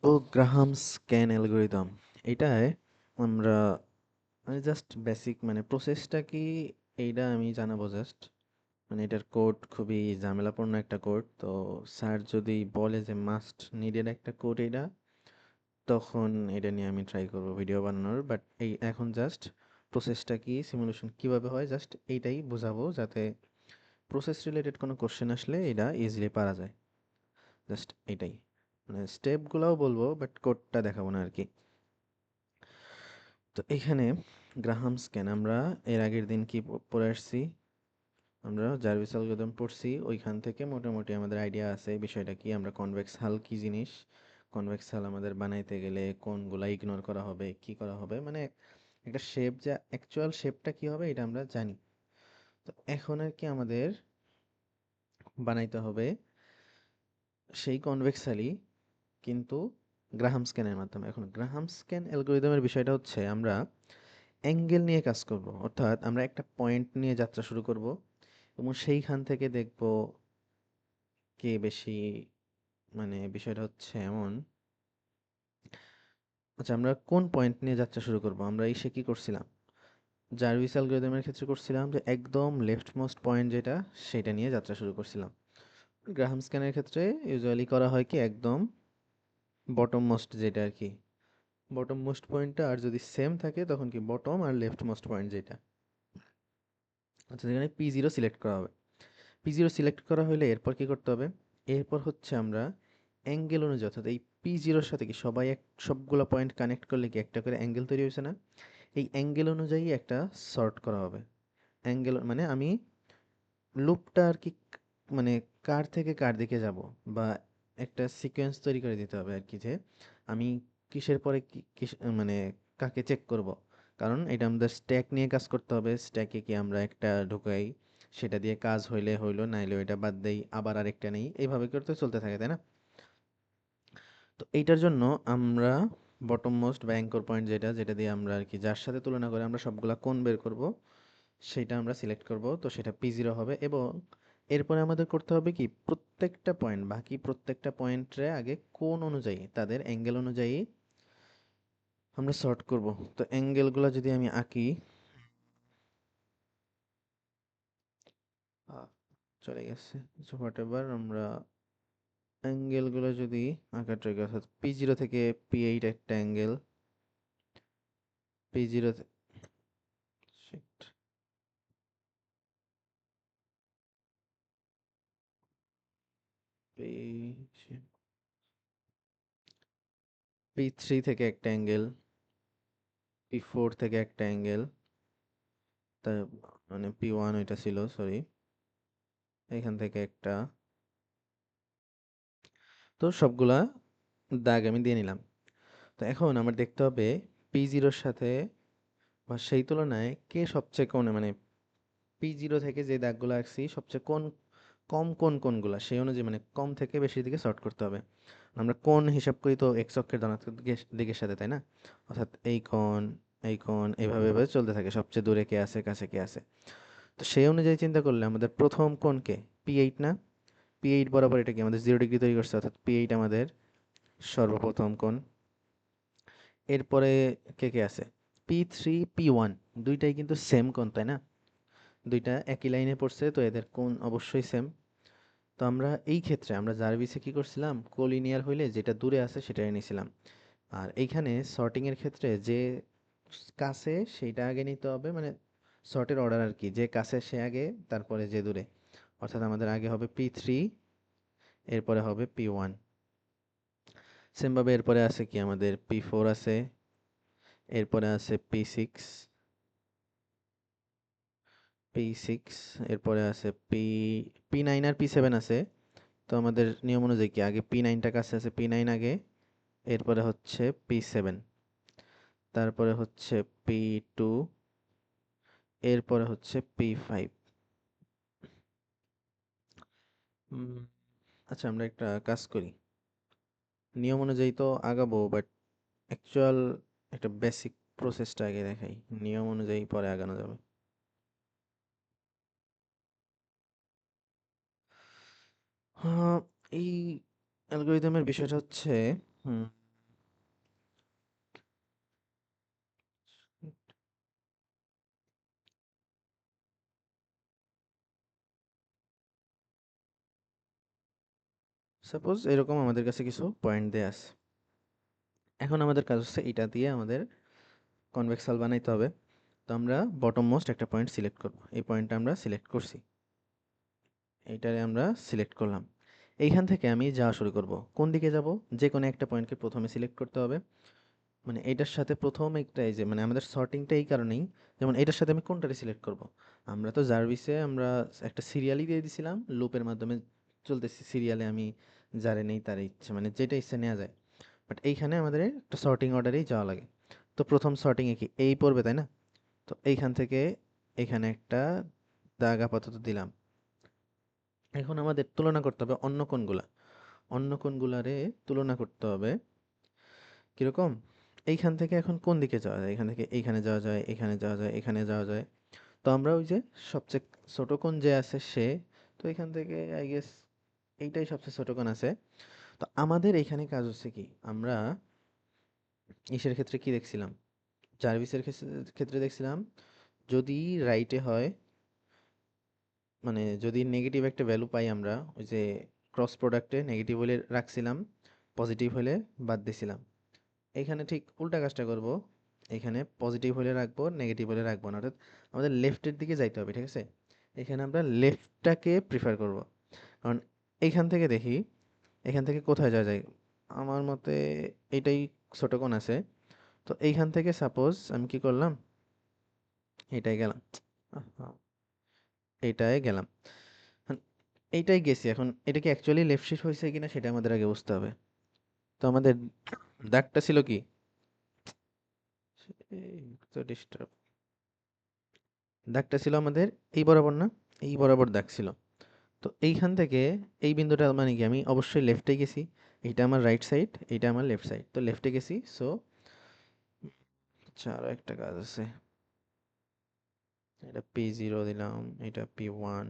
ও Graham's scan algorithm এটায় আমরা just basic মানে প্রসেসটা কি এইটা আমি জানাবো জাস্ট। মানে এটার কোড খুবই ঝামেলাপূর্ণ একটা কোড, তো স্যার যদি বলে যে মাস্ট নিডেড একটা কোড এটা, তখন এটা নিয়ে আমি ট্রাই করব ভিডিও বানানোর। বাট এই এখন জাস্ট প্রসেসটা কি, সিমুলেশন কিভাবে হয়, জাস্ট এইটাই বোঝাবো, যাতে প্রসেস রিলেটেড কোনো কোশ্চেন আসলে এটা ইজিলি পারা যায়। জাস্ট এটাই, মানে স্টেপগুলোও বলবো বাট কোডটা দেখাবো না আর কি। তো এখানে গ্রাহাম স্ক্যান আমরা এর আগের দিন কি পড়ে আসছি, আমরা জার্ভিস অ্যালগরিদম পড়ছি, ওইখান থেকে মোটামুটি আমাদের আইডিয়া আছে বিষয়টা কি। আমরা কনভেক্স হাল কি জিনিস, কনভেক্স হাল আমাদের বানাইতে গেলে কোনগুলা ইগনোর করা হবে, কি করা হবে, মানে একটা শেপ, যা অ্যাকচুয়াল শেপটা কি হবে এটা আমরা জানি। তো এখন আর কি আমাদের বানাইতে হবে সেই কনভেক্স হালই, কিন্তু গ্রাহাম স্ক্যানের মাধ্যমে। এখন গ্রাহাম স্ক্যান অ্যালগরিদমের বিষয়টা হচ্ছে আমরা অ্যাঙ্গেল নিয়ে কাজ করব, অর্থাৎ আমরা একটা পয়েন্ট নিয়ে যাত্রা শুরু করব এবং সেইখান থেকে দেখব কে বেশি, মানে বিষয়টা হচ্ছে এমন। আচ্ছা, আমরা কোন পয়েন্ট নিয়ে যাত্রা শুরু করব, আমরা এসে কি করছিলাম, জার্ভিস অ্যালগরিদমের ক্ষেত্রে করছিলাম যে একদম লেফট মোস্ট পয়েন্ট যেটা, সেটা নিয়ে যাত্রা শুরু করছিলাম। গ্রাহাম স্ক্যানের ক্ষেত্রে ইউজুয়ালি করা হয় কি একদম বটম মোস্ট যেটা আর কি, বটম মোস্ট পয়েন্টটা আর যদি সেম থাকে তখন কি বটম আর লেফট মোস্ট পয়েন্ট যেটা। আচ্ছা, সেখানে P0 সিলেক্ট করা হবে। P0 সিলেক্ট করা হলে এরপর কি করতে হবে, এরপর হচ্ছে আমরা অ্যাঙ্গেল অনুযায়ী, অর্থাৎ এই P0 এর সাথে কি সবাই সবগুলো পয়েন্ট কানেক্ট করলে কি একটা করে অ্যাঙ্গেল তৈরি হয়েছে না, এই অ্যাঙ্গেল অনুযায়ী একটা সর্ট করা হবে। অ্যাঙ্গেল মানে আমি লুপটা আর কি, মানে কার থেকে কার দিকে যাব, বা একটা সিকোয়েন্স তৈরি করে দিতে হবে আর কি, যে আমি কিসের পরে কি মানে কাকে চেক করব। কারণ এটা আমাদের স্ট্যাক নিয়ে কাজ করতে হবে, স্ট্যাকে কি আমরা একটা ঢুকাই, সেটা দিয়ে কাজ হইলে হইলো, নাইলে ওইটা বাদ দেই, আবার আরেকটা নেই, এইভাবে করতে চলতে থাকে, তাই না? তো এইটার জন্য আমরা বটম মোস্ট বা অ্যাঙ্কর পয়েন্ট যেটা, যেটা দিয়ে আমরা আর কি যার সাথে তুলনা করে আমরা সবগুলা কোণ বের করব, সেটা আমরা সিলেক্ট করব। তো সেটা P0 হবে এবং এরপরে আমাদের করতে হবে কি প্রত্যেকটা পয়েন্ট, বাকি প্রত্যেকটা পয়েন্টে আগে কোণ অনুযায়ী তাদের অ্যাঙ্গেল অনুযায়ী আমরা সর্ট করব। তো অ্যাঙ্গেলগুলো যদি আমি আঁকি, আহ, চলে গেছে, হোয়াট এভার, আমরা অ্যাঙ্গেলগুলো যদি আঁকা ট্রাই করি, অর্থাৎ P0 থেকে P8 একটা অ্যাঙ্গেল, P0 P3 থেকে একটা অ্যাঙ্গেল, P4 থেকে একটা অ্যাঙ্গেল, তা মানে P1 ওইটা ছিল, সরি, এখান থেকে একটা। তো সবগুলা দাগ আমি দিয়ে নিলাম। তো এখন আমার দেখতে হবে P0 সাথে বা সেই তুলনায় কে সবচেয়ে কোণে, মানে P0 থেকে যে দাগগুলো আঁকছি সবচেয়ে কম কোনগুলা, সেই অনুযায়ী মানে কম থেকে বেশির দিকে সর্ট করতে হবে। আমরা কোণ হিসাব করি তো এক্স অক্ষের ধনাত্মক দিকের সাথে, তাই না? অর্থাৎ এই কোণ এইভাবে এভাবে চলতে থাকে, সবচেয়ে দূরে কে আছে, কাছে কে আছে। তো সেই অনুযায়ী চিন্তা করলে আমাদের প্রথম কোণ কে, P8 না? P8 বরাবর এটা কি আমাদের 0 ডিগ্রি তৈরি করছে, অর্থাৎ P8 আমাদের সর্বপ্রথম কোণ। এরপরে কে কে আছে, P3 P1, দুইটাই কিন্তু সেম কোণ, তাই না? দুইটা একই লাইনে পড়ছে, তো এদের কোণ অবশ্যই সেম। তো আমরা এই ক্ষেত্রে আমরা জার্ভিসে কি করছিলাম, কোলিনিয়ার হইলে যেটা দূরে আছে সেটাই নিয়েছিলাম। আর এইখানে সর্টিং এর ক্ষেত্রে যে কাছে সেইটা আগে নিতে হবে, মানে সর্টের অর্ডার আর কি, যে কাছে সে আগে, তারপরে যে দূরে। অর্থাৎ আমাদের আগে হবে P3, এরপরে হবে P1। সেম ভাবে এরপরে আছে কি আমাদের P4 আছে, এরপরে আছে P6, এরপরে আছে P9 আর P7 আছে। তো আমাদের নিয়ম অনুযায়ী কি আগে P9টা কাছে আছে, P9 আগে, এরপরে হচ্ছে P7, তারপরে হচ্ছে P2, এরপরে হচ্ছে P5। আচ্ছা, আমরা একটা কাজ করি, নিয়ম অনুযায়ী তো আগাবো বাট অ্যাকচুয়াল একটা বেসিক প্রসেসটা আগে দেখাই, নিয়ম অনুযায়ী পরে আগানো যাবে। আহ, এই অ্যালগরিদমের বিষয়টা হচ্ছে, হুম, সাপোজ এরকম আমাদের কাছে কিছু পয়েন্ট দেয়া আছে। এখন আমাদের কাজ হচ্ছে এটা দিয়ে আমাদের কনভেক্স হল বানাইতে হবে। তো আমরা বটম মোস্ট একটা পয়েন্ট সিলেক্ট করব। এই পয়েন্টটা আমরা সিলেক্ট করছি, এইটারে আমরা সিলেক্ট করলাম। এইখান থেকে আমি যাওয়া শুরু করব। কোন দিকে যাব? যে কোনো একটা পয়েন্টকে প্রথমে সিলেক্ট করতে হবে। মানে এটার সাথে প্রথম একটা, এই যে মানে আমাদের সর্টিংটা এই কারণেই, যেমন এটার সাথে আমি কোনটারে সিলেক্ট করব। আমরা তো জার্ভিসে আমরা একটা সিরিয়ালই দিয়ে দিছিলাম, লুপের মাধ্যমে চলতেছি সিরিয়ালে, আমি যারে নেই তার ইচ্ছে, মানে যেটা ইচ্ছে নেওয়া যায়। বাট এইখানে আমাদের একটা সর্টিং অর্ডারেই যাওয়া লাগে। তো প্রথম সর্টিংয়ে কি এই পড়বে, তাই না? তো এইখান থেকে এখানে একটা দাগ আপাতত দিলাম। এখন আমাদের তুলনা করতে হবে অন্য কোনগুলা, অন্য কোনগুলারে তুলনা করতে হবে কিরকম। এইখান থেকে এখন কোন দিকে যাওয়া যায়? এখান থেকে এইখানে যাওয়া যায়, এখানে যাওয়া যায়, এখানে যাওয়া যায়। তো আমরা ওই যে সবচেয়ে ছোট কোণ যে আছে সে, তো এখান থেকে আই গেস এইটাই সবচেয়ে ছোট কোণ আছে। তো আমাদের এখানে কাজ হচ্ছে কি, আমরা ইসের ক্ষেত্রে কি দেখছিলাম, জার্ভিসের ক্ষেত্রে দেখছিলাম যদি রাইটে হয়, মানে যদি নেগেটিভ একটা ভ্যালু পাই আমরা, ওই যে ক্রস প্রোডাক্টে নেগেটিভ হলে রাখছিলাম, পজিটিভ হলে বাদ দিছিলাম। এখানে ঠিক উল্টা কাজটা করব, এখানে পজিটিভ হলে রাখবো, নেগেটিভ হলে রাখবো না, অর্থাৎ আমাদের লেফটের দিকে যাইতে হবে, ঠিক আছে? এখানে আমরা লেফটটাকে প্রিফার করব, কারণ এইখান থেকে দেখি এখান থেকে কোথায় যাওয়া যায়। আমার মতে এটাই ছোট কোণ আছে। তো এইখান থেকে সাপোজ আমি কি করলাম, এটাই গেলাম, আহা, এইটাই গেলাম, এখন এইটাই গেছি। এখন এটা কি অ্যাকচুয়ালি লেফট শিফট হয়েছে কিনা সেটা আমাদের আগে বুঝতে হবে। তো আমাদের দাগটা ছিল কি, এই তো ডিস্টার্ব, দাগটা ছিল আমাদের এই বরাবর না, এই বরাবর দাগ ছিল। তো এইখান থেকে এই বিন্দুটা মানে কি, আমি অবশ্যই লেফটে গেছি, এইটা আমার রাইট সাইড, এইটা আমার লেফট সাইড, তো লেফটে গেছি। সো আচ্ছা, আরো একটা কাজ আছে, এটা P0 দিলাম, এটা P1,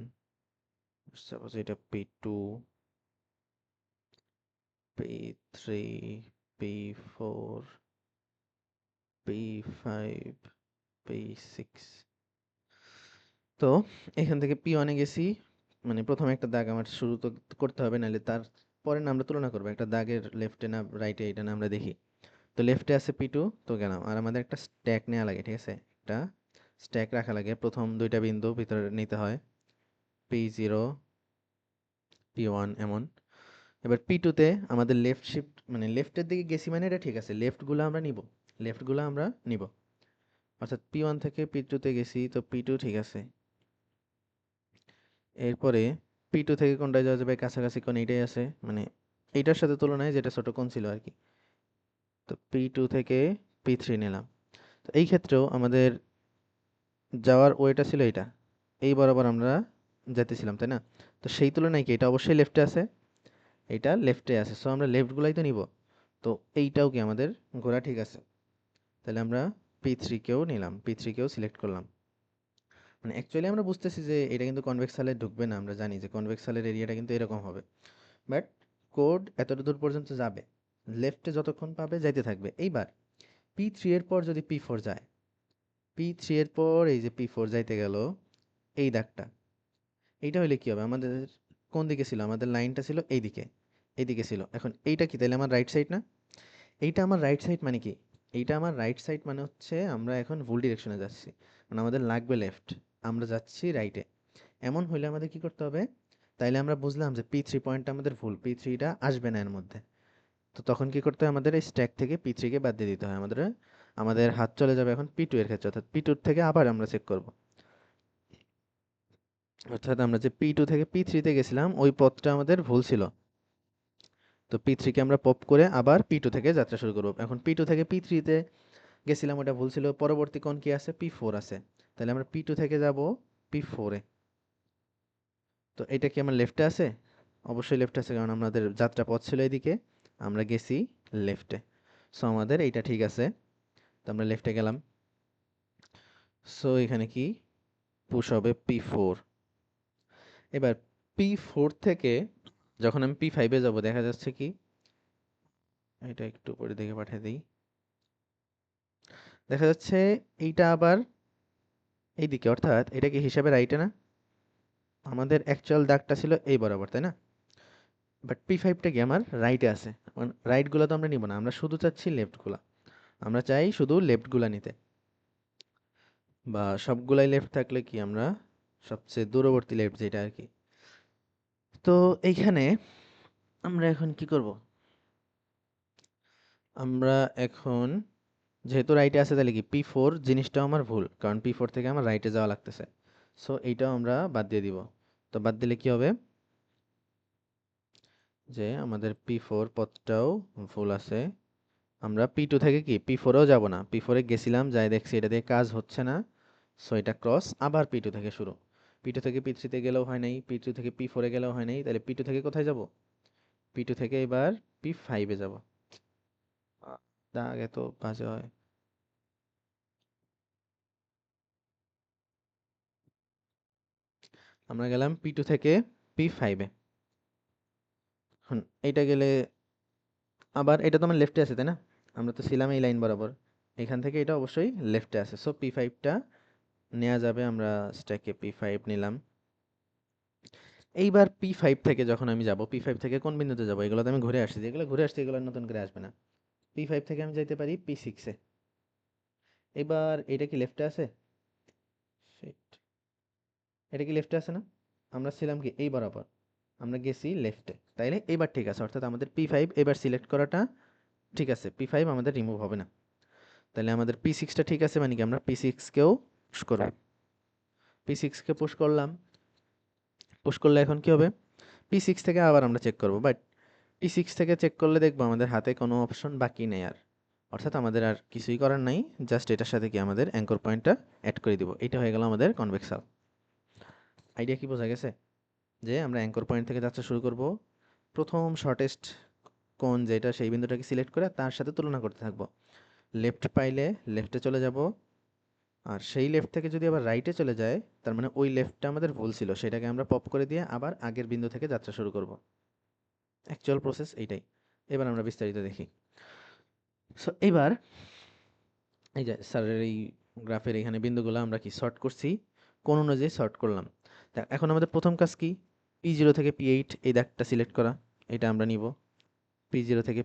সাপোজ এটা P2, P3, P4, P5, P6। তো এখান থেকে P1 এ গেছি, মানে প্রথমে একটা দাগ আমার শুরু তো করতে হবে, নাহলে তার পরে না আমরা তুলনা করবো একটা দাগের লেফটে না রাইটে, এটা না আমরা দেখি। তো লেফটে আছে P2, তো গেলাম। আর আমাদের একটা স্ট্যাক নেওয়া লাগে, ঠিক আছে? একটা স্ট্যাক রাখা লাগে, প্রথম দুইটা বিন্দু ভিতরে নিতে হয়, P0, P1 এমন। এবার P2 তে আমাদের লেফট শিফট, মানে লেফটের দিকে গেছি, মানে এটা ঠিক আছে, লেফটগুলো আমরা নিব, লেফটগুলো আমরা নিব, অর্থাৎ P1 থেকে P2 তে গেছি, তো P2 ঠিক আছে। এরপরে P2 থেকে কোনটায় যাওয়া যাবে, কাছাকাছি কোন এইটাই আছে, মানে এইটার সাথে তুলনায় যেটা ছোট কোণ ছিল আর কি। তো P2 থেকে P3 নিলাম। তো এই ক্ষেত্রেও আমাদের যাওয়ার ওয়েটা ছিল এটা, এই বরাবর আমরা যেতেছিলাম, তাই না? তো সেই তুলনায় কি এটা অবশ্যই লেফটে আছে, এইটা লেফটে আছে, সো আমরা লেফট গুলাই তো নিব। তো এইটাও কি আমাদের ঘোরা ঠিক আছে, তাহলে আমরা P3 কেও নিলাম, P3 কেও সিলেক্ট করলাম। মানে অ্যাকচুয়ালি আমরা বুঝতেছি যে এটা কিন্তু কনভেক্স হলে ঢুকবে না, আমরা জানি যে কনভেক্স হলের এরিয়াটা কিন্তু এরকম হবে, বাট কোড এতটা দূর পর্যন্ত যাবে, লেফটে যতক্ষণ পাবে যাইতে থাকবে। এইবার P3 এর পর যদি P4 যায়, P3 এর পর এই যে P4 যাইতে গেল, এই দাগটা, এইটা হইলে কি হবে, আমাদের কোন দিকে ছিল, আমাদের লাইনটা ছিল এইদিকে, এইদিকে ছিল। এখন এইটা কি তাহলে আমার রাইট সাইড না? এইটা আমার রাইট সাইড মানে কি, এইটা আমার রাইট সাইড মানে হচ্ছে আমরা এখন ভুল ডিরেকশনে যাচ্ছি, মানে আমাদের লাগবে লেফট, আমরা যাচ্ছি রাইটে। এমন হইলে আমাদের কি করতে হবে, তাইলে আমরা বুঝলাম যে P3 পয়েন্টটা আমাদের ভুল, P3টা আসবে না এর মধ্যে। তো তখন কি করতে হয়, আমাদের এই স্ট্যাক থেকে P3 কে বাদ দিয়ে দিতে হয়। আমাদের আমাদের হাত চলে যাবে এখন P2 এর ক্ষেত্রে, অর্থাৎ P2 থেকে আবার আমরা চেক করব, অর্থাৎ আমরা যে P2 থেকে P3 তে গেছিলাম ওই পথটা আমাদের ভুল ছিল। তো P3 কে আমরা পপ করে আবার P2 থেকে যাত্রা শুরু করব। এখন P2 থেকে P3 তে গেছিলাম, ওটা ভুল ছিল, পরবর্তী কোণ কি আছে, P4 আছে, তাহলে আমরা P2 থেকে যাব P4 এ। তো এটা কি আমার লেফটে আছে? অবশ্যই লেফটে আছে, কারণ আমাদের যাত্রা পথ ছিল এদিকে, আমরা গেছি লেফটে। সো আমাদের এইটা ঠিক আছে, তো আমরা লেফটে গেলাম। সো এখানে কি পুশ হবে P4। এবার P4 থেকে যখন আমি P5 এ যাব, দেখা যাচ্ছে কি, এটা একটু পরে দেখে পাঠিয়ে দিই, দেখা যাচ্ছে এইটা আবার এইদিকে, অর্থাৎ এটা কি হিসাবে রাইটে না? আমাদের অ্যাকচুয়াল দাগটা ছিল এই বরাবর, তাই না? বাট P5টা কি আমার রাইটে আছে, রাইটগুলো তো আমরা নিব না, আমরা শুধু চাচ্ছি লেফটগুলা, আমরা চাই শুধু লেফটগুলা নিতে, বা সবগুলাই লেফট থাকলে কি আমরা সবচেয়ে দূরবর্তী লেফট যেটা আর কি। তো এইখানে আমরা এখন কি করব, আমরা এখন যেহেতু রাইটে আছে তাহলে কি P4 জিনিসটাও আমার ভুল, কারণ P4 থেকে আমার রাইটে যাওয়া লাগতেছে, সো এইটাও আমরা বাদ দিয়ে দিব। তো বাদ দিলে কি হবে, যে আমাদের P4 পথটাও ভুল আছে, আমরা P2 থেকে কি P4এও যাব না, P4 এ গেছিলাম, যাই দেখছি এটা দিয়ে কাজ হচ্ছে না, সো এটা ক্রস, আবার P2 থেকে শুরু, P2 থেকে P3 তে গেলেও হয় নাই, P3 থেকে P4 এ গেলেও হয় নাই, তাহলে P2 থেকে কোথায় যাব, P2 থেকে এবার P5 এ যাব। দাগ এত বাজে হয়। আমরা গেলাম P2 থেকে P5 এ। এখন এইটা গেলে আবার এটা তো আমার লেফটে আছে তাই না, আমরা তো ছিলাম এই লাইন বরাবর, এখান থেকে এটা অবশ্যই লেফটে আছে, সো P5টা নেওয়া যাবে, আমরা স্ট্যাকে P5 নিলাম। এইবার P5 থেকে যখন আমি যাব, P5 থেকে কোন বিন্দুতে যাব, এগুলো তো আমি ঘুরে আসছি, যেগুলো ঘুরে আসছি এগুলো আর নতুন করে আসবে না। P5 থেকে আমি যাইতে পারি P6 এ। এবার এটা কি লেফটে আছে? Shit. এটা কি লেফটে আছে না, আমরা ছিলাম কি এই বরাবর, আমরা গেছি লেফটে, তাইলে এবার ঠিক আছে, অর্থাৎ আমাদের P5 এবার সিলেক্ট করাটা ঠিক আছে, P5 আমাদের রিমুভ হবে না, তাহলে আমাদের P6টা ঠিক আছে, মানে কি আমরা P6কেও পুশ করব, P6কে পুশ করলাম, পুশ করলে এখন কি হবে, P6 থেকে আবার আমরা চেক করব, বাট P6 থেকে চেক করলে দেখবো আমাদের হাতে কোনো অপশন বাকি নেই আর, অর্থাৎ আমাদের আর কিছুই করার নাই, জাস্ট এটার সাথে কি আমাদের অ্যাঙ্কর পয়েন্টটা অ্যাড করে দিব, এটা হয়ে গেল আমাদের কনভেক্স হাল। আইডিয়া কি বোঝা গেছে, যে আমরা অ্যাঙ্কর পয়েন্ট থেকে যাত্রা শুরু করব, প্রথম শর্টেস্ট কোণ যেটা সেই বিন্দুটাকে সিলেক্ট করে তার সাথে তুলনা করতে থাকবো, লেফট পাইলে লেফটে চলে যাব, আর সেই লেফট থেকে যদি আবার রাইটে চলে যায়, তার মানে ওই লেফটটা আমাদের ভুল ছিল, সেটাকে আমরা পপ করে দিয়ে আবার আগের বিন্দু থেকে যাত্রা শুরু করব। অ্যাকচুয়াল প্রসেস এইটাই। এবার আমরা বিস্তারিত দেখি। সো এবার এই যে স্যারের এই গ্রাফের এখানে বিন্দুগুলো আমরা কি সর্ট করছি, কোন অনুযায়ী সর্ট করলাম। তা এখন আমাদের প্রথম কাজ কি, P0 থেকে P8 এই দাগটা সিলেক্ট করা, এটা আমরা নিব, P0 থেকে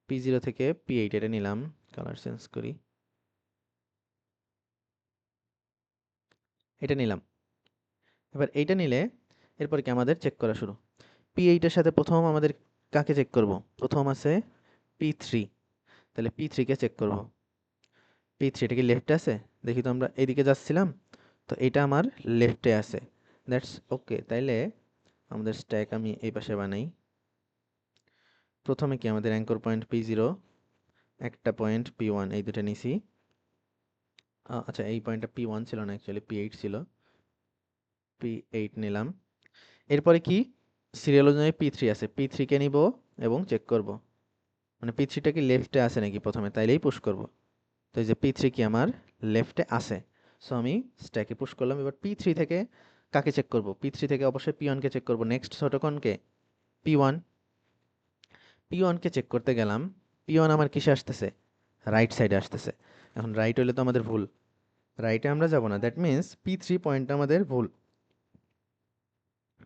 P0 থেকে P8 এটা নিলাম, কালার চেঞ্জ করি, এটা নিলাম। এবার এইটা নিলে এরপর কি আমাদের চেক করা শুরু, P8 এর সাথে প্রথম আমাদের কাকে চেক করব, প্রথম আছে P3, তাহলে P3 কে চেক করব, P3 এটা কি লেফটে আছে, দেখি তো, আমরা এইদিকে যাচ্ছিলাম, তো এটা আমার লেফটে আছে, দ্যাটস ওকে। তাইলে আমাদের স্ট্যাক আমি এই পাশে বানাই, প্রথমে কি আমাদের অ্যাঙ্কর পয়েন্ট P0, একটা পয়েন্ট P1, এই দুটো নিছি, আচ্ছা এই পয়েন্টটা P1 ছিল না, অ্যাকচুয়ালি P8 ছিল, P8 নিলাম। এরপরে কি সিরিয়াল অনুযায়ী P3 আছে, P3 কে নিব এবং চেক করব, মানে P3টা কি লেফটে আছে নাকি প্রথমে, তাইলেই পুশ করব। তো এই যে P3 কি আমার লেফটে আছে, সো আমি স্ট্যাকে পুশ করলাম। এবার P3 থেকে কাকে চেক করব, P3 থেকে অবশ্যই P1 কে চেক করব, নেক্সট ছোট কোনকে, P1, P1 কে চেক করতে গেলাম, P1 আমার কিসে আসতেছে, রাইট সাইডে আসতেছে, এখন রাইট হইলে তো আমাদের ভুল, রাইটে আমরা যাব না, দ্যাট মিন্স P3 পয়েন্টটা আমাদের ভুল,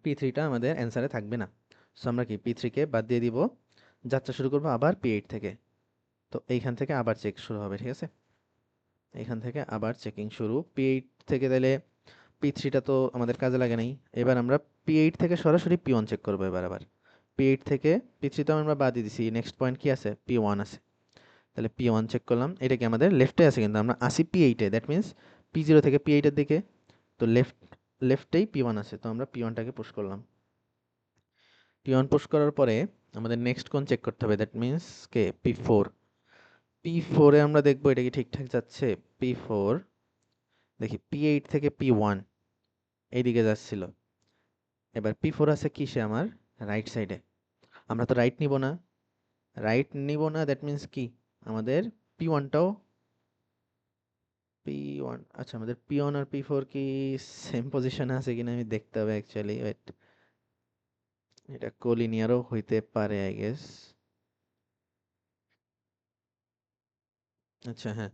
P3টা আমাদের অ্যান্সারে থাকবে না, সো আমরা কি P3 কে বাদ দিয়ে দিব, যাত্রা শুরু করব আবার P8 থেকে। তো এইখান থেকে আবার চেক শুরু হবে, ঠিক আছে, এখান থেকে আবার চেকিং শুরু P8 থেকে, তাহলে P3টা তো আমাদের কাজে লাগে নাই, এবার আমরা P8 থেকে সরাসরি P1 চেক করবো, এবার আবার P8 থেকে P3 তো আমরা বাদ দিয়ে দিছি, নেক্সট পয়েন্ট কি আছে, P1 আছে, তাহলে P1 চেক করলাম, এটা কি আমাদের লেফটে আছে, কিন্তু আমরা আসি P8 A, that means P0 থেকে P8 এর দিকে, তো লেফটেই P1 আছে, তো আমরা P1টাকে পুশ করলাম। P1 পুশ করার পরে আমাদের নেক্সট কোন চেক করতে হবে, that means K P4, P4 এ আমরা দেখবো এটা কি ঠিকঠাক যাচ্ছে, P4 দেখি P8 থেকে P1 এইদিকে যাচ্ছিল, এবার P4 আছে কিসে আমার রাইট সাইডে, আমরা তো রাইট নিব না, রাইট নিব না, দ্যাট মিন্স কি আমাদের P1টাও, P1 আচ্ছা আমাদের P1 আর P4 কি সেম পজিশনে আছে কিনা আমি দেখতে হবে অ্যাকচুয়ালি, ওয়েট, এটা কোলিনিয়ারও হইতে পারে আই গেস, আচ্ছা হ্যাঁ,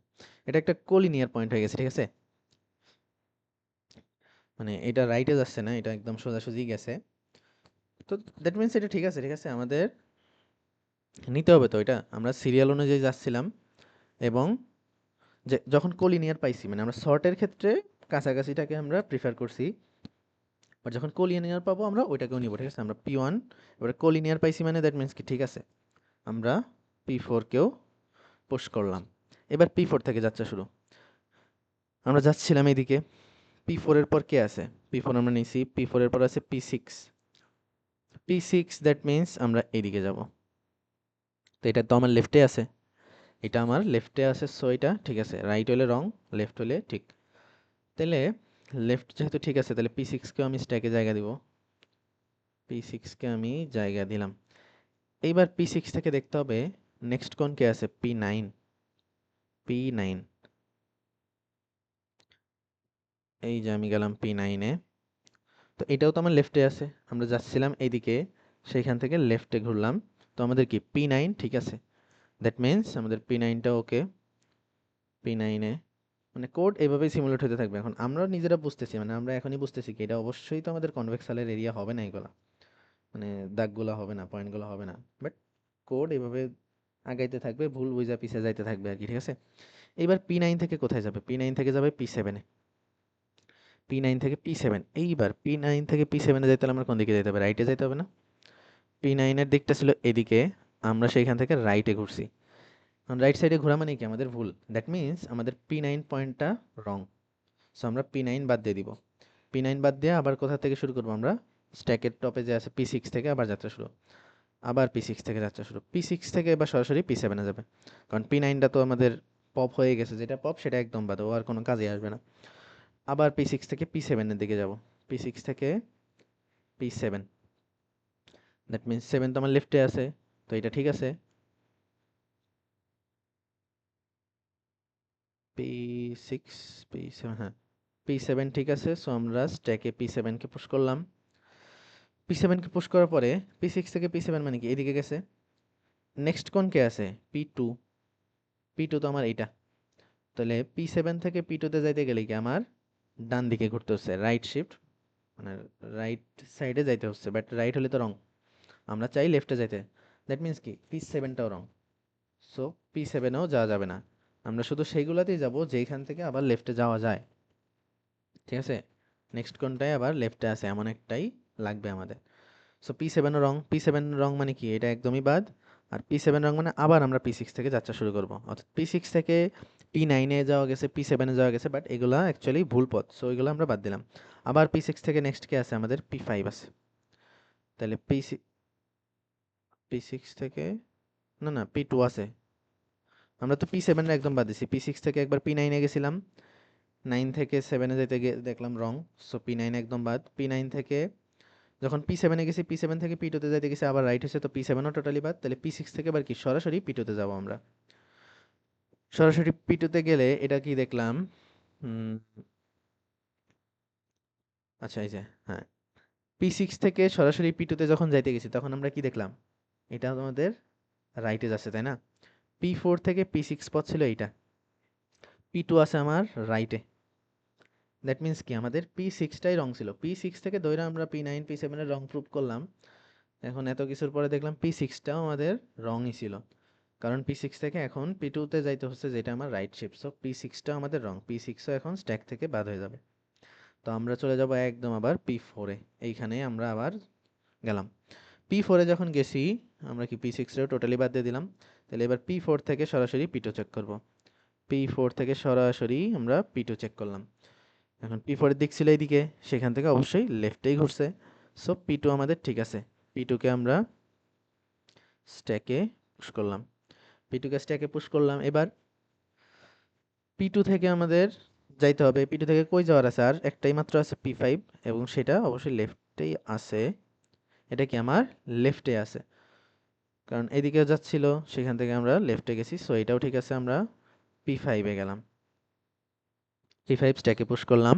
এটা একটা কোলিনিয়ার পয়েন্ট হয়ে গেছে, ঠিক আছে, মানে এটা রাইটে যাচ্ছে না, এটা একদম সোজাসুজি গেছে, তো দ্যাট মিনস এটা ঠিক আছে, ঠিক আছে, আমাদের নিতে হবে তো এটা। আমরা সিরিয়াল অনুযায়ী যাচ্ছিলাম এবং যে যখন কোলিনিয়ার পাইছি মানে আমরা সর্টের ক্ষেত্রে কাছাকাছিটাকে আমরা প্রিফার করছি, বাট যখন কোলিনিয়ার পাবো আমরা ওইটাকেও নিব, ঠিক আছে। আমরা P1 এবারে কোলিনিয়ার পাইছি মানে দ্যাট মিনস কি ঠিক আছে, আমরা P4 কেও পুশ করলাম। এবার P4 থেকে যাত্রা শুরু। আমরা যাচ্ছিলাম এদিকে, P4 এর পর কে আছে? P4 আমরা নিছি, P4 এর পর আছে P6, P6 দ্যাট মিনস আমরা এইদিকে যাব। তো এটা তো আমার লেফটে আছে, এটা আমার লেফটে আছে, সো এটা ঠিক আছে। রাইট হলে রং, লেফট হলে ঠিক। তাহলে লেফট যেহেতু ঠিক আছে, তাহলে P6 কেও আমি স্ট্যাকে জায়গা দিব, P6 কে আমি জায়গা দিলাম। এইবার P6 থেকে দেখতে হবে নেক্সট কোন কে আছে, P9, P9, এই যে আমি গেলাম P9 এ। তো এটাও তো আমার লেফটে আছে, আমরা যাচ্ছিলাম এইদিকে, সেইখান থেকে লেফটে ঘুরলাম। তো আমাদের কি P9 ঠিক আছে, দ্যাট মিনস আমাদের P9টা ওকে। P9 এ মানে কোড এভাবেই সিমুলেট হতে থাকবে। এখন আমরা নিজেরা বুঝতেছি, মানে আমরা এখনই বুঝতেছি কি এটা অবশ্যই তো আমাদের কনভেক্স হালের এরিয়া হবে না, এগুলা মানে দাগগুলা হবে না, পয়েন্টগুলো হবে না, বাট কোড এভাবে আগাইতে থাকবে, ভুল বুঝা পিছে যাইতে থাকবে আর কি, ঠিক আছে। এইবার P9 থেকে কোথায় যাবে? P9 থেকে যাবে P7 এ, P9 থেকে P7, এইবার P9 থেকে P7 এ যাইতে হলে আমরা কোন দিকে যাইতে হবে? রাইটে যাইতে হবে না? P9 এর দিকটা ছিল এদিকে, আমরা সেইখান থেকে রাইটে ঘুরছি। রাইট সাইডে ঘোরা মানে কি আমাদের ভুল, দ্যাট মিনস আমাদের P9 পয়েন্টটা রং। সো আমরা P9 বাদ দিয়ে দিব। P9 বাদ দিয়ে আবার কোথা থেকে শুরু করবো আমরা? স্ট্যাকের টপে যে আছে P6 থেকে আবার যাত্রা শুরু। আবার P6 থেকে যাত্রা শুরু। P6 থেকে এবার সরাসরি P7 এ যাবে। কারণ P9টা তো আমাদের পপ হয়ে গেছে, যেটা পপ সেটা একদম বাদ, ও আর কোনো কাজে আসবে না। আবার P6 থেকে P7 এর দিকে যাব। P6 থেকে P7, দ্যাট মিনস 7 তো আমার লেফটে আছে, তো এটা ঠিক আছে। P6, P7, হ্যাঁ, P7 ঠিক আছে। সো আমরা স্ট্যাকে P7 কে পুশ করলাম। P7 কে পুশ করার পরে P6 থেকে P7 মানে কি এদিকে গেছে। নেক্সট কোন কে আছে? P2, P2 তো আমার এইটা। তাহলে P7 থেকে P2 তে যাইতে গেলে কি আমার ডান দিকে ঘুরতে হচ্ছে, রাইট শিফট, মানে রাইট সাইডে যাইতে হচ্ছে, বাট রাইট হলে তো রং, আমরা চাই লেফটে যাইতে। দ্যাট মিনস কি P7টাও রং, সো P7এও যাওয়া যাবে না। আমরা শুধু সেইগুলাতেই যাব যেইখান থেকে আবার লেফটে যাওয়া যায়, ঠিক আছে। নেক্সট কোনটায় আবার লেফটে আছে এমন একটাই লাগবে আমাদের। সো P7 রং, P7 রং মানে কি এটা একদমই বাদ। আর P7 রং মানে আবার আমরা P6 থেকে যাত্রা শুরু করব, অর্থাৎ P6 থেকে P9 এ যাওয়া গেছে, P7 এ যাওয়া গেছে, বাট এগুলা অ্যাকচুয়ালি ভুল পথ, সো এগুলো আমরা বাদ দিলাম। আবার P6 থেকে নেক্সট কে আছে আমাদের? P5 আছে। তাহলে P6 থেকে, না না P2 আছে, আমরা তো P7 এর একদম বাদ দিছি। P6 থেকে একবার P9 এ গেছিলাম, 9 থেকে 7 এ যেতে দেখলাম রং, সো P9 একদম বাদ। P9 থেকে যখন P7 এ গেছি, P7 থেকে P2 তে যাইতে গেছি, আবার রাইট হয়েছে, তো P7ও টোটালি বাদ। তাহলে P6 থেকে আবার কি সরাসরি P2 তে যাবো আমরা। সরাসরি P2 তে গেলে এটা কি দেখলাম, হুম, আচ্ছা এই যে, হ্যাঁ, P6 থেকে সরাসরি P2 তে যখন যাইতে গেছি তখন আমরা কি দেখলাম, এটা আমাদের রাইটে যাচ্ছে তাই না। P4 থেকে P6 পথ ছিল এইটা, P2 আছে আমার রাইটে। দ্যাট মিনস কি আমাদের P6টাই রং ছিল। P6 থেকে ধরে আমরা P9 P7 এর রং প্রুভ করলাম। এখন এত কিছুর পরে দেখলাম P6টাও আমাদের রংই ছিল, কারণ P6 থেকে এখন P2 তে যাইতে হচ্ছে, যেটা আমার রাইট শিফট। সো P6টাও আমাদের রং, P6ও এখন স্ট্যাক থেকে বাদ হয়ে যাবে। তো আমরা চলে যাব একদম আবার P4 এ। এইখানে আমরা আবার গেলাম। P4 এ যখন গেছি আমরা কি P6রেও টোটালি বাদ দিয়ে দিলাম। তাহলে এবার P4 থেকে সরাসরি P2 চেক করব। P4 থেকে সরাসরি আমরা P2 চেক করলাম। এখন P4 এর দিক ছিল এইদিকে, সেখান থেকে অবশ্যই লেফটেই ঘুরছে, সো P2 আমাদের ঠিক আছে। P2 কে আমরা স্ট্যাকে পুশ করলাম, P2 কে স্ট্যাকে পুশ করলাম। এবার P2 থেকে আমাদের যাইতে হবে, P2 থেকে কই যাওয়ার আছে? আর একটাই মাত্র আছে, P5, এবং সেটা অবশ্যই লেফটেই আছে। এটা কি আমার লেফটে আছে, কারণ এদিকেও যাচ্ছিল, সেখান থেকে আমরা লেফটে গেছি, সো এটাও ঠিক আছে। আমরা P5 এ গেলাম, P5 স্ট্যাকে পুশ করলাম।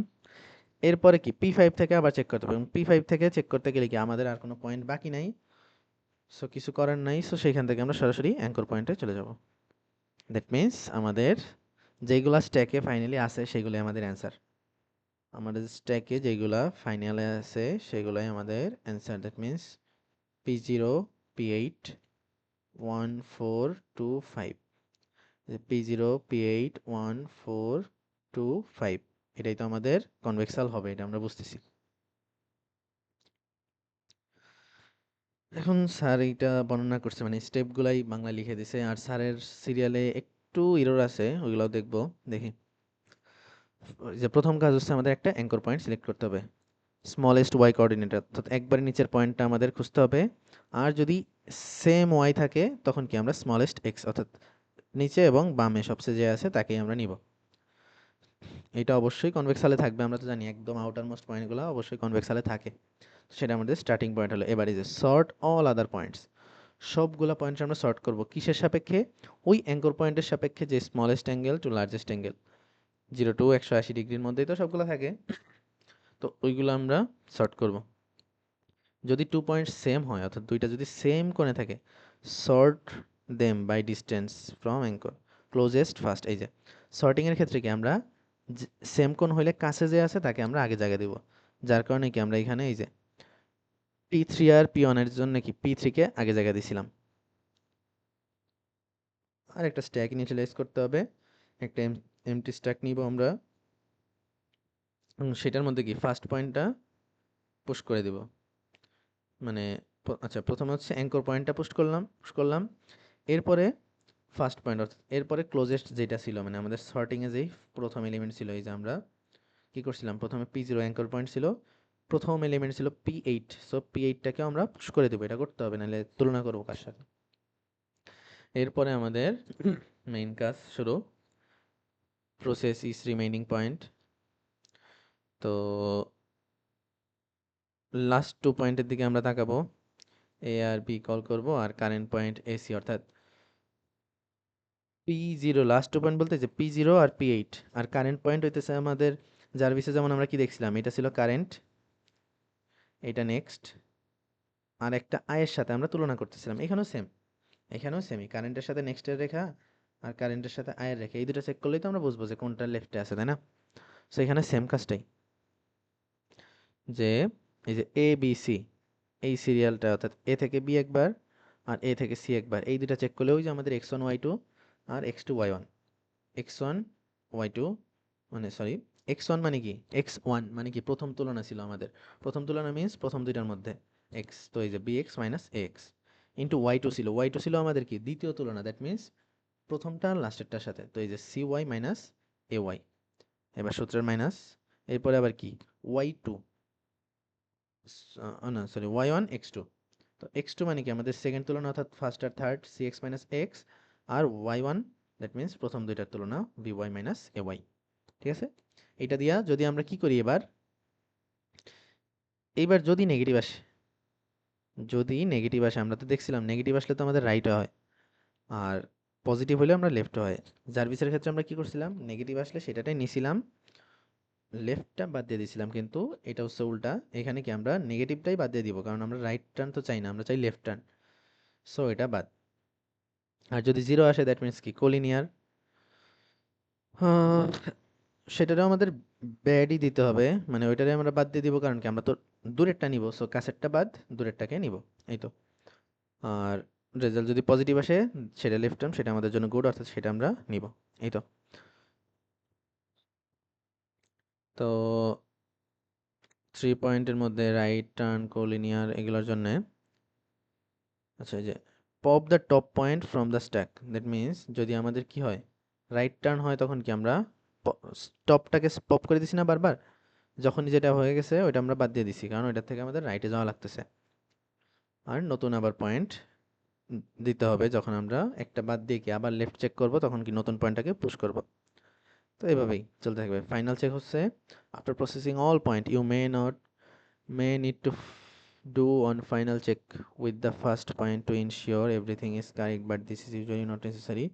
এরপরে কি P5 থেকে আবার চেক করতে হবে, এবং P5 থেকে চেক করতে গেলে কি আমাদের আর কোনো পয়েন্ট বাকি নাই, সো কিছু করার নাই। সো সেখান থেকে আমরা সরাসরি অ্যাঙ্কর পয়েন্টে চলে যাব। দ্যাট মিনস আমাদের যেইগুলা স্ট্যাকে ফাইনালি আছে সেগুলোই আমাদের অ্যান্সার। আমাদের স্ট্যাকে যেগুলা ফাইনালে আছে সেগুলাই আমাদের answer. That means P0 P8 1 4 2 5, P0 P8 1 4 2 5, এটাই তো আমাদের কনভেক্সাল হবে, এটা আমরা বুঝতেছি। এখন স্যার এইটা বর্ণনা করছে, মানে স্টেপগুলাই বাংলা লিখে দিছে, আর স্যারের সিরিয়ালে একটু এরর আছে, ওইগুলাও দেখবো। দেখি, ওই যে প্রথম কাজ হচ্ছে আমাদের একটা অ্যাঙ্কর পয়েন্ট সিলেক্ট করতে হবে, স্মলেস্ট ওয়াই কোঅর্ডিনেটর, অর্থাৎ একবারে নিচের পয়েন্টটা আমাদের খুঁজতে হবে। আর যদি সেম ওয়াই থাকে তখন কি আমরা স্মলেস্ট এক্স, অর্থাৎ নিচে এবং বামে সবচেয়ে যে আছে তাকেই আমরা নিব। এটা অবশ্যই কনভেক্সালে থাকবে, আমরা তো জানি একদম আউটার মোস্ট পয়েন্টগুলো অবশ্যই কনভেক্সালে থাকে। সেটা আমাদের স্টার্টিং পয়েন্ট হলো। এবার এই যে সর্ট অল আদার পয়েন্টস, সবগুলা পয়েন্টস আমরা সর্ট করব কিসের সাপেক্ষে? ওই অ্যাঙ্কর পয়েন্টের সাপেক্ষে, যে smallest angle to largest angle, 0 to 180 ডিগ্রির মধ্যেই তো সবগুলো থাকে, তো ওইগুলো আমরা সর্ট করব। যদি 2 পয়েন্ট সেম হয়, অর্থাৎ দুইটা যদি সেম কোণে থাকে, sort them by distance from anchor closest first. এই যে সর্টিং এর ক্ষেত্রে কি আমরা সেম কোণ হইলে কাছে যে আছে তাকে আমরা আগে জায়গা দিব, যার কারণে কি আমরা এখানে এই যে P3 আর P1 এর জন্য কি P3 কে আগে জায়গা দিছিলাম। আর একটা স্ট্যাক ইনিশিয়ালাইজ করতে হবে, একটা এমটি স্ট্যাক নিব আমরা, সেটার মধ্যে কি ফার্স্ট পয়েন্টটা পুশ করে দিব। মানে আচ্ছা, প্রথমে হচ্ছে অ্যাঙ্কর পয়েন্টটা পুশ করলাম, এরপরে ফার্স্ট পয়েন্ট, অর্থাৎ এরপরে ক্লোজেস্ট যেটা ছিল, মানে আমাদের সর্টিংয়ে যেই প্রথম এলিমেন্ট ছিল, এই যে আমরা কি করছিলাম, প্রথমে P0 অ্যাঙ্কর পয়েন্ট ছিল, প্রথম এলিমেন্ট ছিল P8, সো P8টাকে আমরা পুশ করে দেবো, এটা করতে হবে, নাহলে তুলনা করবো কার সাথে। এরপরে আমাদের মেইন কাজ শুরু, প্রসেস ইজ রিমেইনিং পয়েন্ট। তো লাস্ট 2 পয়েন্টের দিকে আমরা তাকাবো, এ আর বি কল করব, আর কারেন্ট পয়েন্ট এসি, অর্থাৎ P0 লাস্ট 2 পয়েন্ট বলতে যে P0 আর P8, আর কারেন্ট পয়েন্ট হইতেছে আমাদের জার্ভিসে যেমন আমরা কি দেখছিলাম, এটা ছিল কারেন্ট, এটা নেক্সট, আর একটা আয়ের সাথে আমরা তুলনা করতেছিলাম, এখানেও সেম, এখানেও সেমই, কারেন্টের সাথে নেক্সটের রেখা আর কারেন্টের সাথে আয়ের রেখা, এই দুটো চেক করলেই তো আমরা বুঝবো যে কোনটা লেফটে আছে, তাই না? সো এখানে সেম কাজটাই, যে এই যে এ বি সি, এই সিরিয়ালটা, অর্থাৎ এ থেকে বি একবার আর এ থেকে সি একবার, এই দুটা চেক করলে ওই যে আমাদের x1 y2 আর x2 y1, x1 y2 মানে সরি, x1 মানে কি, x1 মানে কি প্রথম তুলনা ছিল আমাদের, প্রথম তুলনা মিন্স প্রথম দুইটার মধ্যে x, তো এই যে bx minus ax into y2 ছিল আমাদের কি দ্বিতীয় তুলনা, দ্যাট মিন্স প্রথমটা আর লাস্টেরটার সাথে, তো এই যে cy মাইনাস ay, এবার সূত্রের মাইনাস, এরপরে আবার কি y2, না সরি y1 x2, তো x2 মানে কি আমাদের সেকেন্ড তুলনা, অর্থাৎ ফার্স্ট আর থার্ড cx মাইনাস x, আর y1 দ্যাট মিন্স প্রথম দুইটার তুলনা by মাইনাস ay। ঠিক আছে, এটা দিয়া যদি আমরা কি করি, এবার এইবার যদি নেগেটিভ আসে, যদি নেগেটিভ আসে, আমরা তো দেখছিলাম নেগেটিভ আসলে তো আমাদের রাইট হয়, আর পজিটিভ হলে আমরা লেফট হয়। জার্ভিসের ক্ষেত্রে আমরা কি করছিলাম, নেগেটিভ আসলে সেটাটাই নিছিলাম, লেফটটা বাদ দিয়ে দিছিলাম, কিন্তু এটা হচ্ছে উল্টা, এখানে কি আমরা নেগেটিভটাই বাদ দিয়ে দিব, কারণ আমরা রাইট টার্ন তো চাই না, আমরা চাই লেফট টার্ন, সো এটা বাদ। আর যদি জিরো আসে দ্যাট মিন্স কি কোলিনিয়ার, সেটারও আমাদের ব্যাডই দিতে হবে, মানে ওইটারে আমরা বাদ দিয়ে দিব, কারণ কি আমরা তো দূরেরটা নিব, সো কাছেরটা বাদ, দূরেরটাকে নিব, এই তো। আর রেজাল্ট যদি পজিটিভ আসে, সেটা লেফট টার্ম, সেটা আমাদের জন্য গুড, অর্থাৎ সেটা আমরা নিব, এই তো। তো 3 পয়েন্টের মধ্যে রাইট টার্ন, কোলিনিয়ার, এগুলোর জন্য আচ্ছা, এই যে pop the top point from the stack, that means যদি আমাদের কি হয়, রাইট টার্ন হয়, তখন কি আমরা টপটাকে পপ করে দিছি না বারবার, যখনই যেটা হয়ে গেছে ওইটা আমরা বাদ দিয়ে দিছি, কারণ ওইটার থেকে আমাদের রাইটে যাওয়া লাগতেছে। আর নতুন আবার পয়েন্ট দিতে হবে, যখন আমরা একটা বাদ দিয়ে কি আবার লেফট চেক করব, তখন কি নতুন পয়েন্টটাকে পুশ করব। তো এভাবেই চলতে থাকবে। ফাইনাল চেক হচ্ছে, after processing all point you may need to do one final check with the first point to ensure everything is correct, but this is usually not necessary.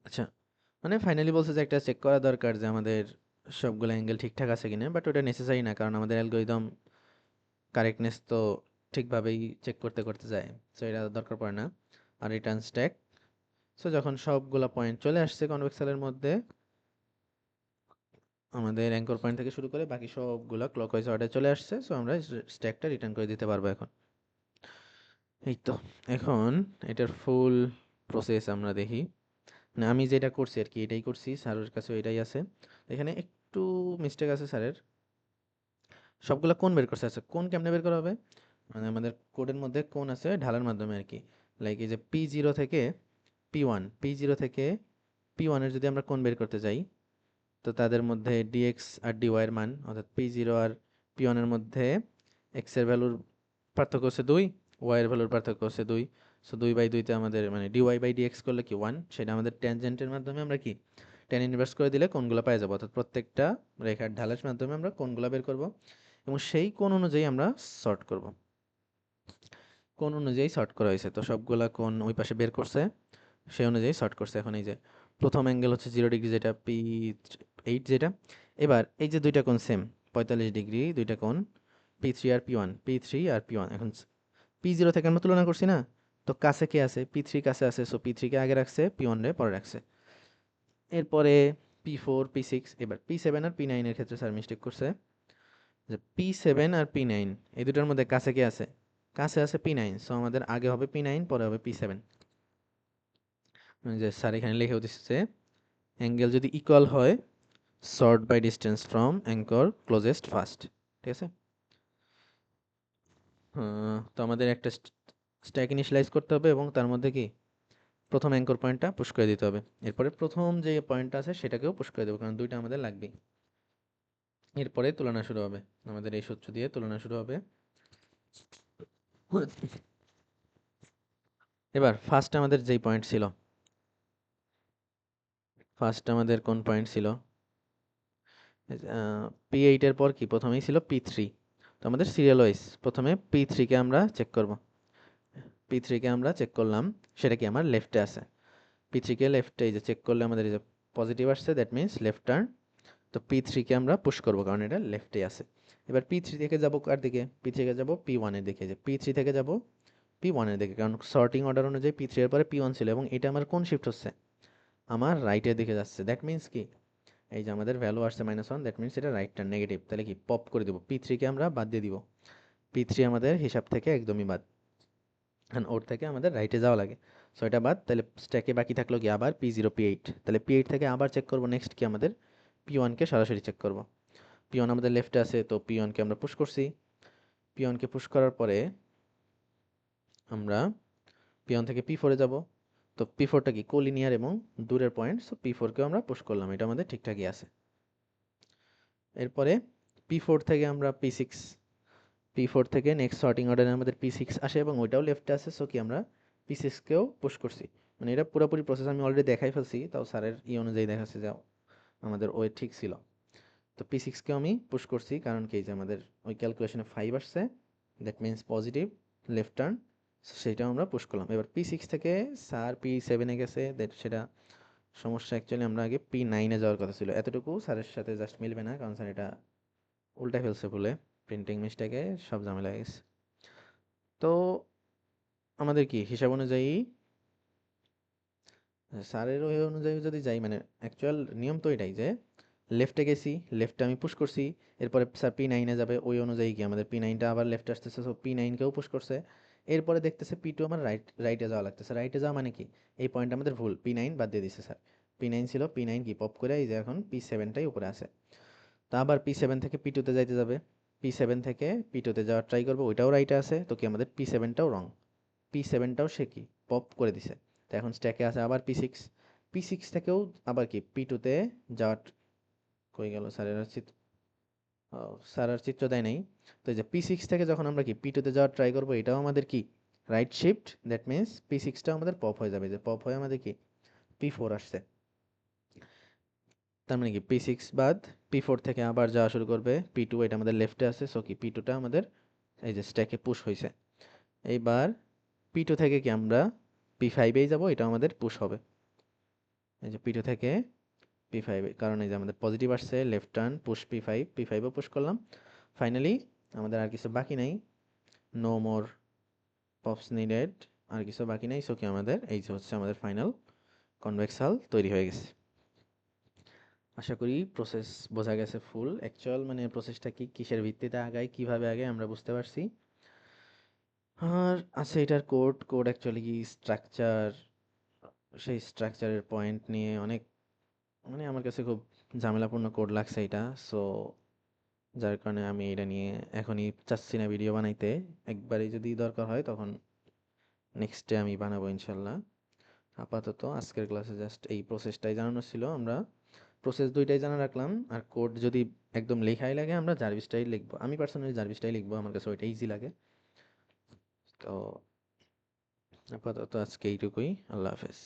আচ্ছা, মানে ফাইনালি বলছে যে একটা চেক করা দরকার যে আমাদের সবগুলো অ্যাঙ্গেল ঠিকঠাক আছে কিনা, বাট ওটা নেসেসারি না, কারণ আমাদের অ্যালগোরিদম কারেক্টনেস তো ঠিকভাবেই চেক করতে করতে যায়, সো এটা দরকার পড়ে না। আর রিটার্ন স্ট্যাক, সো যখন সবগুলা পয়েন্ট চলে আসছে কনভেক্সালের মধ্যে, আমাদের অ্যাঙ্কর পয়েন্ট থেকে শুরু করে বাকি সবগুলা ক্লকওয়াইজ অর্ডারে চলে আসছে, সো আমরা স্ট্যাকটা রিটার্ন করে দিতে পারবো এখন। এই তো এখন এটার ফুল প্রসেস আমরা দেখি। না, আমি যেটা করছি আর কি এটাই করছি, স্যারের কাছেও এটাই আছে। এখানে একটু মিস্টেক আছে স্যারের। সবগুলা কোণ বের করছে। আচ্ছা, কোণ কেমনে বের করা হবে? মানে আমাদের কোডের মধ্যে কোণ আছে ঢালার মাধ্যমে আর কি। লাইক এই যে P0 থেকে P1, P0 থেকে P1 এর যদি আমরা কোণ বের করতে যাই, তো তাদের মধ্যে dx আর dy এর মান, অর্থাৎ P0 আর P1 এর মধ্যে x এর ভ্যালুর পার্থক্য হচ্ছে 2, y এর ভ্যালুর পার্থক্য হচ্ছে 2। সো 2/2 তে আমাদের মানে dy বাই dx করলে কি 1, সেটা আমাদের ট্যানজেন্টের মাধ্যমে আমরা কি tan ইনভার্স করে দিলে কোণগুলো পেয়ে যাবো। অর্থাৎ প্রত্যেকটা রেখার ঢালের মাধ্যমে আমরা কোণগুলো বের করব এবং সেই কোণ অনুযায়ী আমরা সর্ট করব। কোণ অনুযায়ী সর্ট করা হয়েছে, তো সবগুলা কোণ ওই পাশে বের করছে, সেই অনুযায়ী সর্ট করছে। এখন এই যে প্রথম অ্যাঙ্গেল হচ্ছে 0 ডিগ্রি, যেটা P8 যেটা। এবার এই যে দুইটা কোণ সেম 45 ডিগ্রি, দুইটা কোণ P3 আর P1, এখন P0 থেকে আমরা তুলনা করছি না, তো কাছে কে আছে? P3 কাছে আছে, সো P3 কে আগে রাখছে, P1 রে পরে রাখছে। এরপরে P4 P6, এবার P7 আর P9 এর ক্ষেত্রে স্যার মিস্টেক করছে, যে P7 আর P9 এই দুটার মধ্যে কাছে কে আছে? কাছে আছে P9, সো আমাদের আগে হবে P9 পরে হবে P7। যে স্যার এখানে লিখেও দিচ্ছে, অ্যাঙ্গেল যদি ইকুয়াল হয়, sort by distance from anchor closest first. ঠিক আছে? তো আমাদের একটা স্ট্যাক ইনিশিয়ালাইজ করতে হবে এবং তার মধ্যে কি প্রথম অ্যাঙ্কর পয়েন্টটা পুশ করে দিতে হবে। এরপরে প্রথম যে পয়েন্টটা আছে সেটাকেও পুশ করে দেবো, কারণ দুইটা আমাদের লাগবেই। এরপরে তুলনা শুরু হবে, আমাদের এই সূত্র দিয়ে তুলনা শুরু হবে। এবার ফার্স্ট আমাদের যেই পয়েন্ট ছিল, ফার্স্ট আমাদের কোন পয়েন্ট ছিল? P8 এর পর কি প্রথমেই ছিল P3। তো আমাদের সিরিয়াল ওয়াইজ প্রথমে P3 কে আমরা চেক করব। P3 কে আমরা চেক করলাম, সেটা কি আমার লেফটে আছে। P3 কে লেফটে এই যে চেক করলে আমাদের এই যে পজিটিভ আসছে, দ্যাট মিন্স লেফট টার্ন। তো P3 কে আমরা পুশ করব কারণ এটা লেফটে আছে। এবার P3 থেকে যাব কার দিকে? P3 থেকে যাব P1 এর দিকে। যে P3 থেকে যাব P1 এর দিকে, কারণ সর্টিং অর্ডার অনুযায়ী P3 এর পরে P1 ছিল এবং এটা আমার কোন শিফট হচ্ছে? আমার রাইটের দিকে যাচ্ছে। দ্যাট মিন্স কি, এই যে আমাদের ভ্যালু আসছে -1, দ্যাট মিন্স এটা রাইট টার্ন নেগেটিভ। তাহলে কি পপ করে দিব, P3 কে আমরা বাদ দিয়ে দিব। P3 আমাদের হিসাব থেকে একদমই বাদ, কারণ ওর থেকে আমাদের রাইটে যাওয়া লাগে। সো এটা বাদ। তাহলে স্ট্যাকে বাকি থাকলো কি আবার P0 P8। তাহলে P8 থেকে আবার চেক করব নেক্সট কি আমাদের P1 কে সরাসরি চেক করব। P1 আমাদের লেফটে আছে, তো P1 কে আমরা পুশ করছি। P1 কে পুশ করার পরে আমরা P1 থেকে P4 এ যাব। তো P4 টা কি কোলিনিয়ার এবং দূরের পয়েন্ট, সো P4 কেও আমরা পুশ করলাম, এটা আমাদের ঠিকঠাকই আছে। এরপরে P4 থেকে আমরা P6, P4 থেকে নেক্সট সর্টিং অর্ডারে আমাদের P6 আসে এবং ওইটাও লেফটে আছে, সো কি আমরা P6 কেও পুশ করছি। মানে এটা পুরোপুরি প্রসেস আমি অলরেডি দেখাই ফেলছি, তাও স্যারের অনুযায়ী দেখাচ্ছে যে আমাদের ওয়ে ঠিক ছিল। তো P6 কেও আমি পুশ করছি, কারণ কি যে আমাদের ওই ক্যালকুলেশনে 5 আসছে, that means positive left turn, সেটাও আমরা পুশ করলাম। এবার P6 থেকে স্যার P7 এ গেছে, দ্যাট সেটা সমস্যা। অ্যাকচুয়ালি আমরা আগে P9 এ যাওয়ার কথা ছিল, এতটুকু স্যারের সাথে জাস্ট মিলবে না, কারণ স্যার এটা উল্টাই ফেলছে ভুলে, প্রিন্টিং মিস্টেকে সব ঝামেলা হয়ে গেছে। তো আমাদের কি হিসাব অনুযায়ী স্যারের ওই অনুযায়ী যদি যাই, মানে অ্যাকচুয়াল নিয়ম তো এটাই যে লেফটে গেছি, লেফটে আমি পুশ করছি, এরপরে স্যার P9 এ যাবে, ওই অনুযায়ী কি আমাদের P9টা আবার লেফটে আসতেছে, সো P9 কেও পুশ করছে। এরপরে দেখতেছে P2 আমার রাইটে যাওয়া লাগতেছে। রাইটে যাওয়া মানে কি, এই পয়েন্ট আমাদের ভুল, P9 বাদ দিয়ে দিছে স্যার। P9 ছিল, P9 কি পপ করে এই যে এখন P7টাই উপরে আছে। তা আবার P7 থেকে P2 তে যাইতে যাবে, P7 থেকে P2 তে যাওয়ার ট্রাই করবে, ওইটাও রাইটে আছে, তো কি আমাদের P7টাও রং, P7টাও সে কি পপ করে দিছে। তো এখন স্ট্যাকে আছে আবার P6, P6 থেকেও আবার কি P2 তে যাওয়ার, কই গেল স্যারের আর চিত্র? ও, স্যার আর চিত্র দেয় নাই। তো এই যে P6 থেকে যখন আমরা কি P2 তে যাওয়ার ট্রাই করবো, এটাও আমাদের কি রাইট শিফট, দ্যাট মিন্স P6টাও আমাদের পপ হয়ে যাবে, যে পপ হয়ে আমাদের কি P4 আসছে। তার মানে কি P6 বাদ, P4 থেকে আবার যাওয়া শুরু করবে P2, এটা আমাদের লেফটে আছে, সো কি P2টা আমাদের এই যে স্ট্যাকে পুশ হয়েছে। এইবার P2 থেকে কি আমরা P5-এই যাব, এটা আমাদের পুশ হবে। এই যে P2 থেকে P5, কারণ এই যে আমাদের পজিটিভ আসছে, লেফট টার্ন পুশ P5, P5ও পুশ করলাম। ফাইনালি আমাদের আর কিছু বাকি নাই, নো মোর পপস নিডেড, আর কিছু বাকি নাই, সো কি আমাদের এই যে হচ্ছে আমাদের ফাইনাল কনভেক্স হাল তৈরি হয়ে গেছে। আশা করি প্রসেস বোঝা গেছে ফুল। অ্যাকচুয়াল মানে প্রসেসটা কি, কিসের ভিত্তিতে আগায়, কিভাবে আগায় আমরা বুঝতে পারছি। আর আছে এটার কোড অ্যাকচুয়ালি কি স্ট্রাকচার, সেই স্ট্রাকচারের পয়েন্ট নিয়ে অনেক, মানে আমার কাছে খুব ঝামেলাপূর্ণ কোড লাগছে এটা। সো যার কারণে আমি এটা নিয়ে এখনই চাচ্ছি না ভিডিও বানাইতে। একবারই যদি দরকার হয় তখন নেক্সট ডে আমি বানাবো ইনশাল্লাহ। আপাতত আজকের ক্লাসে জাস্ট এই প্রসেসটাই জানানো ছিল। আমরা প্রসেস দুইটাই জানা রাখলাম। আর কোড যদি একদম লেখাই লাগে আমরা জার্ভিসটাই লিখবো। আমি পার্সোনালি জার্ভিসটাই লিখবো, আমার কাছে ওইটা ইজি লাগে। তো আপাতত আজকে এইটুকুই। আল্লাহ হাফেজ।